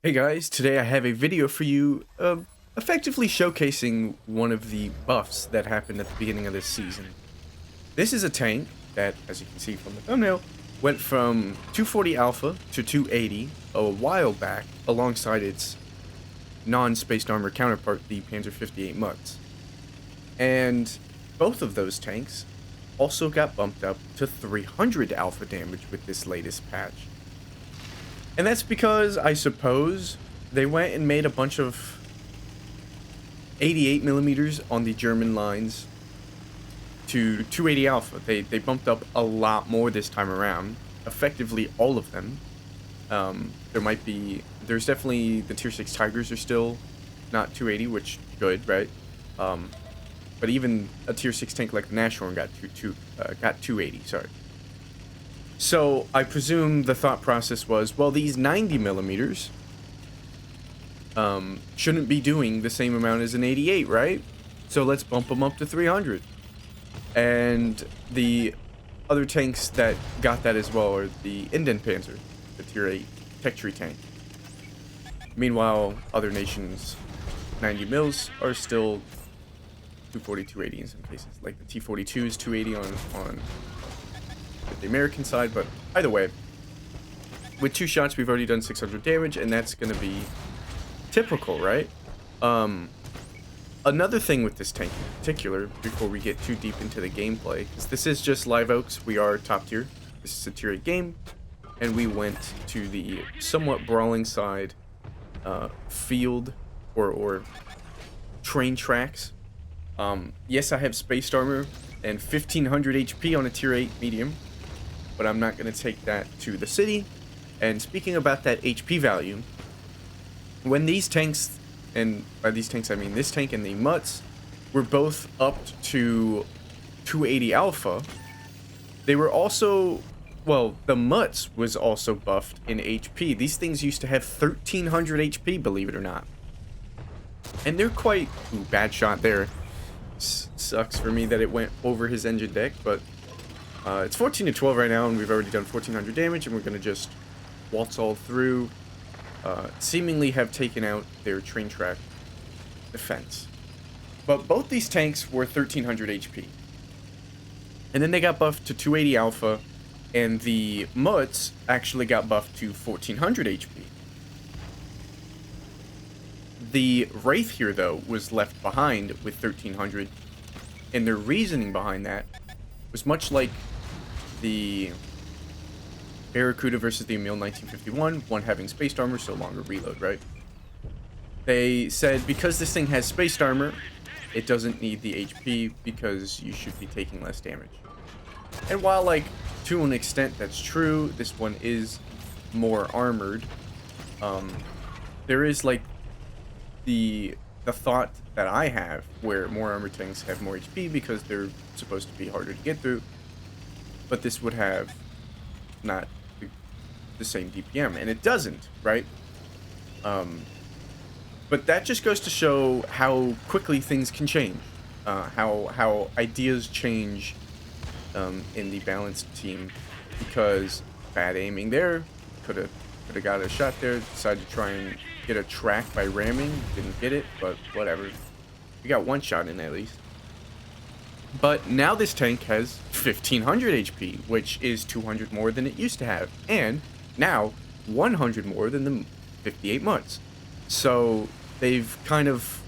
Hey guys, today I have a video for you effectively showcasing one of the buffs that happened at the beginning of this season. This is a tank that, as you can see from the thumbnail, went from 240 alpha to 280 a while back alongside its non-spaced armor counterpart, the Panzer 58 Mutz. And both of those tanks also got bumped up to 300 alpha damage with this latest patch. And that's because, I suppose, they went and made a bunch of 88 millimeters on the German lines to 280 alpha. They bumped up a lot more this time around. Effectively, all of them. There's definitely the tier 6 Tigers are still not 280, which good, right? But even a tier 6 tank like the Nashorn got 280, sorry. So I presume the thought process was, well, these 90 millimeters shouldn't be doing the same amount as an 88, right? So let's bump them up to 300. And the other tanks that got that as well are the Panzer, the tier 8 tech tree tank. Meanwhile, other nations' 90 mils are still 240, 280 in some cases. Like the T-42 is 280 on the American side, but either way, with 2 shots we've already done 600 damage, and that's gonna be typical, right? Another thing with this tank in particular, before we get too deep into the gameplay, because this is just Live Oaks, we are top tier, this is a tier 8 game, and we went to the somewhat brawling side field or train tracks. Yes, I have spaced armor and 1500 HP on a tier 8 medium, but I'm not going to take that to the city. And speaking about that HP value, when these tanks, and by these tanks I mean this tank and the Mutz, were both upped to 280 alpha, they were also, well, the Mutz was also buffed in HP. These things used to have 1300 HP, believe it or not. And they're quite, ooh, bad shot there. Sucks for me that it went over his engine deck, but it's 14 to 12 right now, and we've already done 1400 damage, and we're going to just waltz all through, seemingly have taken out their train track defense. But both these tanks were 1300 HP. And then they got buffed to 280 alpha, and the Mutz actually got buffed to 1400 HP. The Wraith here, though, was left behind with 1300, and their reasoning behind that was much like the Barracuda versus the Emil 1951, one having spaced armor, so longer reload, right? They said because this thing has spaced armor, it doesn't need the HP because you should be taking less damage. And while, like, to an extent that's true, this one is more armored, there is, like, the thought that I have where more armored tanks have more HP because they're supposed to be harder to get through, but this would have not the same DPM, and it doesn't, right? But that just goes to show how quickly things can change, how ideas change in the balanced team, because bad aiming there, could have got a shot there, decided to try and get a track by ramming, didn't get it, but whatever. We got one shot in at least. But now this tank has 1500 HP, which is 200 more than it used to have, and now 100 more than the 58 Mutz. So they've kind of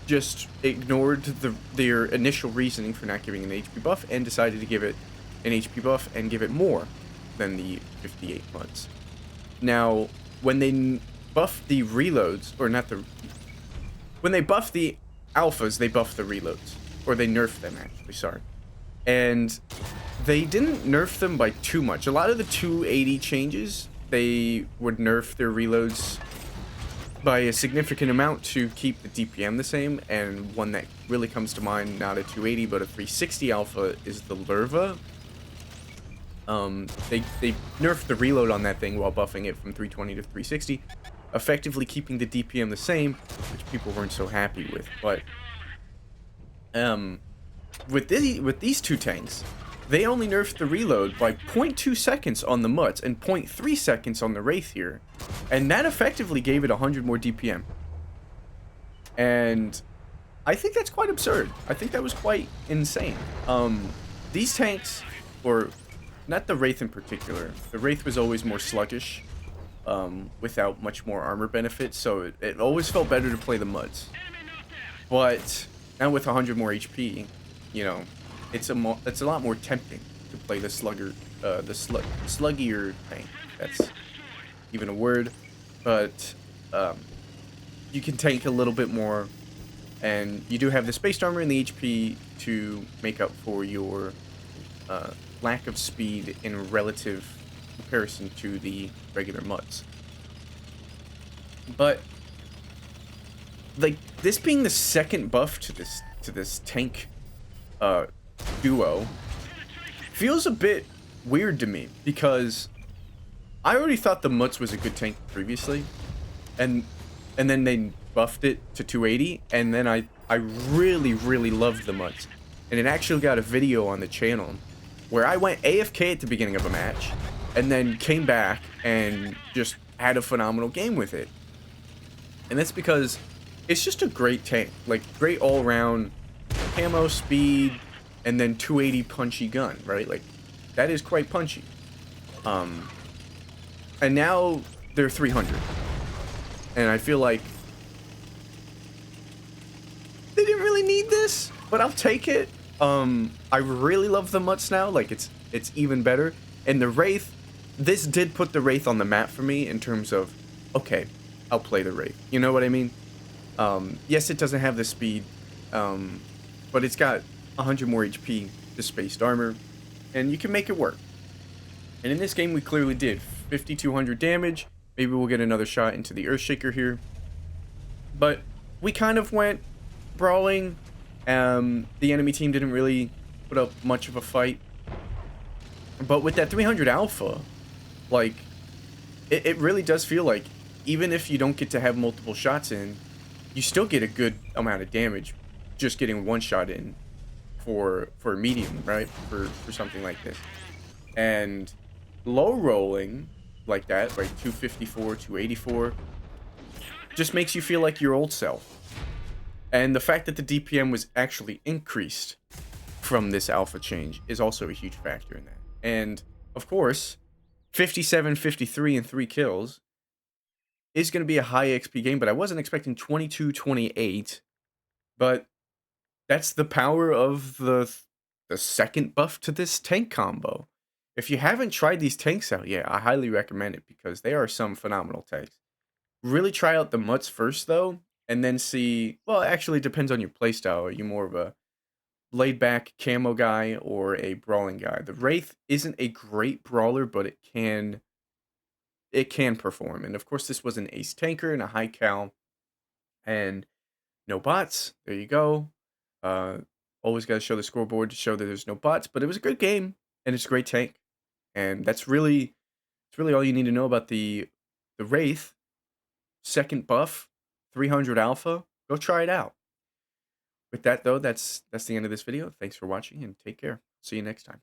just ignored their initial reasoning for not giving an HP buff and decided to give it an HP buff and give it more than the 58 Mutz. Now, when they buff the reloads, or not the... When they buff the alphas, they buff the reloads. Or they nerf them, actually, sorry. And they didn't nerf them by too much. A lot of the 280 changes, they would nerf their reloads by a significant amount to keep the DPM the same. And one that really comes to mind, not a 280, but a 360 alpha, is the Lerva. They nerfed the reload on that thing while buffing it from 320 to 360, effectively keeping the DPM the same, which people weren't so happy with. But with these two tanks, they only nerfed the reload by 0.2 seconds on the Mutts and 0.3 seconds on the Wraith here. And that effectively gave it 100 more DPM. And I think that's quite absurd. I think that was quite insane. These tanks, or not the Wraith in particular, the Wraith was always more sluggish, without much more armor benefit, so it always felt better to play the Mutts. But now with 100 more HP, you know, it's a lot more tempting to play the sluggier tank. That's even a word, but you can tank a little bit more, and you do have the spaced armor and the HP to make up for your lack of speed in relative comparison to the regular Mutts. But like this being the second buff to this tank duo feels a bit weird to me, because I already thought the Mutts was a good tank previously, and then they buffed it to 280, and then I really loved the Mutts, and it actually got a video on the channel where I went AFK at the beginning of a match and then came back and just had a phenomenal game with it. And that's because it's just a great tank, like great all-around camo, speed, and then 280 punchy gun, right? Like that is quite punchy. And now they're 300, and I feel like they didn't really need this, but I'll take it. I really love the Mutts now. Like it's even better. And the Wraith, this did put the Wraith on the map for me in terms of, okay, I'll play the Wraith. You know what I mean? Yes, it doesn't have the speed, but it's got 100 more HP, the spaced armor, and you can make it work. And in this game, we clearly did 5,200 damage. Maybe we'll get another shot into the Earthshaker here. But we kind of went brawling. The enemy team didn't really put up much of a fight. But with that 300 alpha, like, it really does feel like, even if you don't get to have multiple shots in, you still get a good amount of damage just getting one shot in for medium, right? For something like this. And low rolling like that, like 254, 284, just makes you feel like your old self. And the fact that the DPM was actually increased from this alpha change is also a huge factor in that. And of course, 57, 53, and 3 kills is going to be a high XP game, but I wasn't expecting 22, 28. But that's the power of the second buff to this tank combo. If you haven't tried these tanks out yet, I highly recommend it, because they are some phenomenal tanks. Really try out the Mutts first, though, and then see, well, it actually depends on your playstyle. Are you more of a laid-back camo guy or a brawling guy? The Wraith isn't a great brawler, but it can perform. And of course, this was an ace tanker and a high cal, and no bots. There you go. Always got to show the scoreboard to show that there's no bots, but it was a good game, and it's a great tank. And that's really all you need to know about the Wraith. Second buff, 300 alpha. Go try it out. With that, though, that's the end of this video. Thanks for watching, and take care. See you next time.